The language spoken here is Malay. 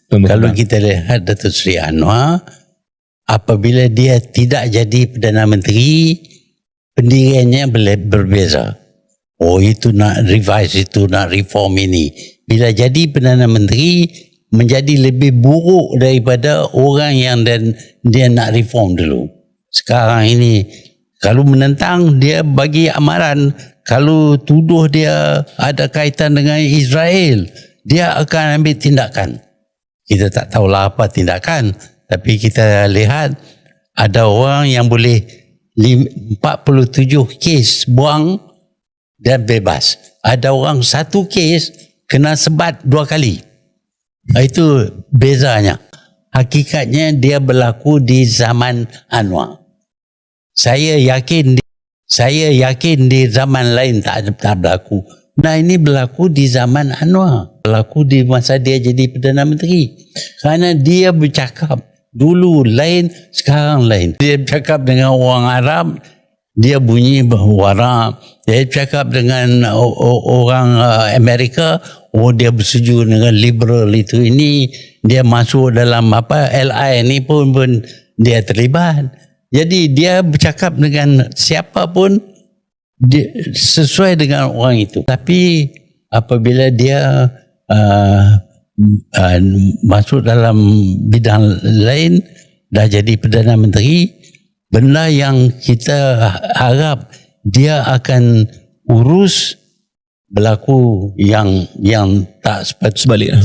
Kalau kita lihat Datuk Seri Anwar, apabila dia tidak jadi Perdana Menteri, pendiriannya berbeza. Oh, itu nak revise, itu nak reform ini. Bila jadi Perdana Menteri, menjadi lebih buruk daripada orang yang dia nak reform dulu. Sekarang ini, kalau menentang, dia bagi amaran. Kalau tuduh dia ada kaitan dengan Israel, dia akan ambil tindakan. Kita tak tahulah apa tindakan, tapi kita lihat ada orang yang boleh 47 kes buang dan bebas. Ada orang satu kes kena sebat 2 kali. Itu bezanya. Hakikatnya dia berlaku di zaman Anwar. Saya yakin di zaman lain tak berlaku. Nah, ini berlaku di zaman Anwar. Berlaku di masa dia jadi Perdana Menteri. Kerana dia bercakap dulu lain, sekarang lain. Dia bercakap dengan orang Arab, dia bunyi Arab. Dia bercakap dengan orang Amerika, dia bersetuju dengan liberal itu ini. Dia masuk dalam LI ni pun dia terlibat. Jadi dia bercakap dengan siapa pun sesuai dengan orang itu. Tapi apabila dia masuk dalam bidang lain, dah jadi Perdana Menteri, benda yang kita harap dia akan urus berlaku yang tak sepatutnya.